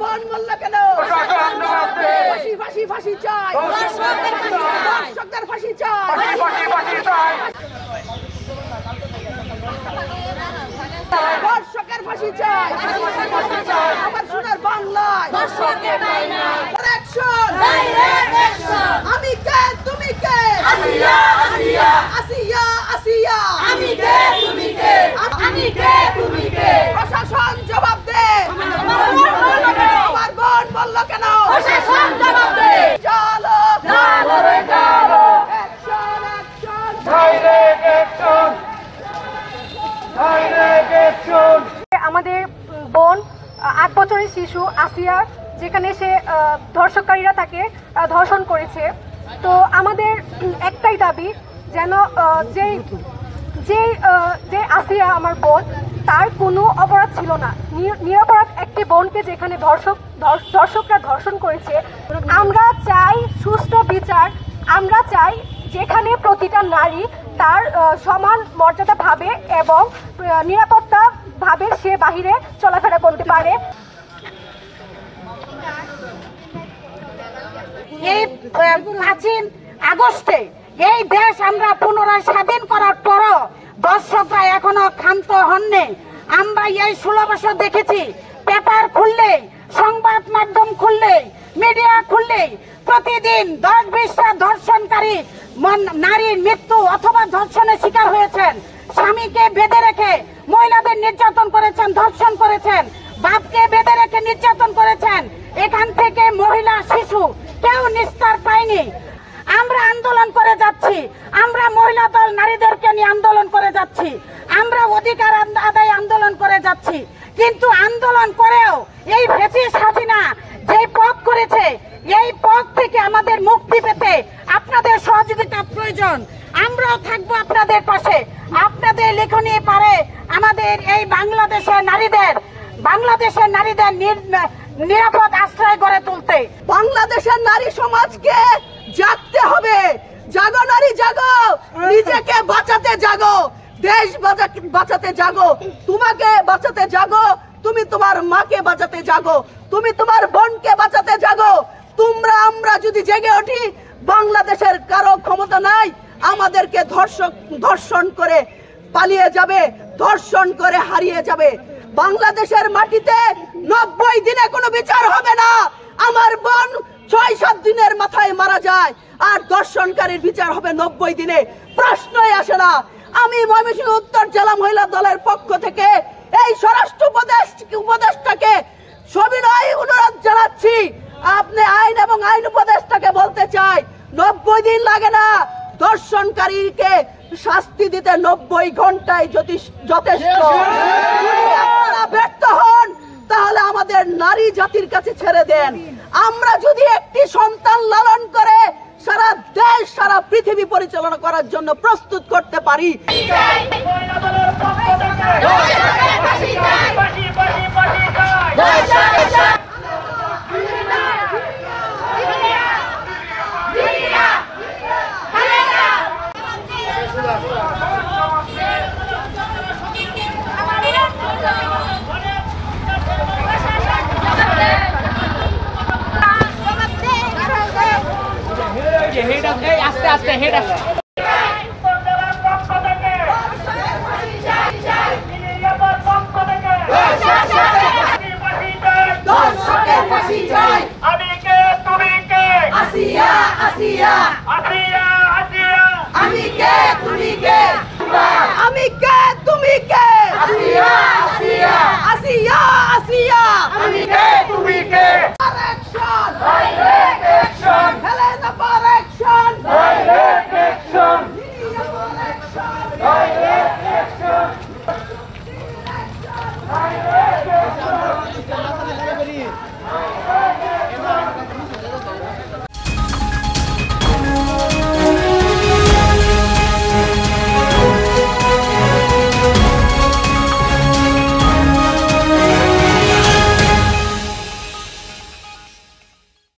বোন মূল্য কেন ফাঁসি ফাঁসি ফাঁসি চাই দর্শকদের ফাঁসি চাই দর্শকের ফাঁসি চাই আমার সোনার বাংলায় আমি কে তুমি কে আসিয়া আসিয়া আসিয়া আসিয়া আমি কে তুমি কে আমি কে তুমি কে প্রশাসন জবাব দে আমার বোন বলল কেন প্রশাসন জবাব দে চলো চলো রে চলো action action direct action direct action আমাদের বোন 8 বছরের শিশু আসিয়া যেখানে সে ধর্ষণকারীরা তাকে ধর্ষণ করেছে। তো আমাদের একটাই দাবি যেন যে আসিয়া আমার বোন তার কোনো অপরাধ ছিল না, নিরপরাধ একটি বোনকে যেখানে ধর্ষকরা ধর্ষণ করেছে। আমরা চাই সুষ্ঠু বিচার, আমরা চাই যেখানে প্রতিটা নারী তার সমান মর্যাদা ভাবে এবং নিরাপত্তা ভাবে সে বাহিরে চলাফেরা করতে পারে। এই 5 আগস্টে এই দেশ আমরা পুনরায় স্বাধীন করার পরও দর্শকরা এখনো ক্ষান্ত হননি। আমরা এই 16 বছর দেখেছি, পেপার খুললে, সংবাদ মাধ্যম খুললে, মিডিয়া খুললে প্রতিদিন 10-20টা ধর্ষণকারী নারীর মৃত্যু অথবা ধর্ষণের শিকার হয়েছেন। স্বামীকে বেঁধে রেখে মহিলাদের নির্যাতন করেছেন, ধর্ষণ করেছেন, বাপকে বেঁধে রেখে নির্যাতন করেছেন। এখান থেকে মহিলা শিশু কেউ নিস্তার পায়নি। আমরা আন্দোলন করে যাচ্ছি, আমরা মহিলা দল নারীদেরকে নিয়ে আন্দোলন করে যাচ্ছি, আমরা অধিকার আদায় আন্দোলন করে যাচ্ছি। কিন্তু আন্দোলন করেও এই ফ্যাসিস্ট হাসিনা যে পথ করেছে, এই পথ থেকে আমাদের মুক্তি পেতে আপনাদের সহযোগিতা প্রয়োজন। আমরাও থাকবো আপনাদের পাশে। আপনাদের লেখনী পারে আমাদের এই বাংলাদেশের নারীদের নিরাপদ আশ্রয় গড়ে তুলতে। বাংলাদেশের নারী সমাজকে জাগতে হবে। জাগো নারী জাগো, নিজেকে বাঁচাতে জাগো, দেশ বাঁচাতে জাগো, তোমাকে বাঁচাতে জাগো, তুমি তোমার মাকে বাঁচাতে জাগো, তুমি তোমার বোনকে বাঁচাতে জাগো। আমরা যদি জেগে উঠি, বাংলাদেশের কারো ক্ষমতা নাই আমাদেরকে ধর্ষণ করে পালিয়ে যাবে, ধর্ষণ করে হারিয়ে যাবে। বাংলাদেশের মাটিতে 90 দিনে কোনো বিচার হবে না। আমার বোন 6-7 দিনের মাথায় মারা যায়, আর ধর্ষণকারীর বিচার হবে 90 দিনে। প্রশ্নই আসে না। আমি ময়মনসিংহ উত্তর জেলা মহিলা দলের পক্ষ থেকে এই স্বরাষ্ট্র উপদেষ্টাকে সবিনয় অনুরোধ জানাচ্ছি, আপনি আইন এবং আইন উপদেষ্টাকে বলতে চাই 90 দিন লাগে না, ধর্ষণকারীকে শাস্তি দিতে 90 ঘন্টায় যথেষ্ট। যদি আপনারা ব্যর্থ হন তাহলে আমাদের নারী জাতির কাছে ছেড়ে দেন। আমরা যদি একটি সন্তান লালন করে সারা দেশ সারা পৃথিবী পরিচালনা করার জন্য প্রস্তুত করতে পারি। আস্তে আস্তে হেড আসে। আমি কে তুমি কে আসিয়া আসিয়া আসিয়া আসিয়া আমি কে তুমি কে আমি কে তুমি কে আসিয়া আসিয়া আসিয়া আসিয়া আমি কে তুমি কে অ্যাকশন ডাইরেক্ট অ্যাকশন হেলেনা for action direct action action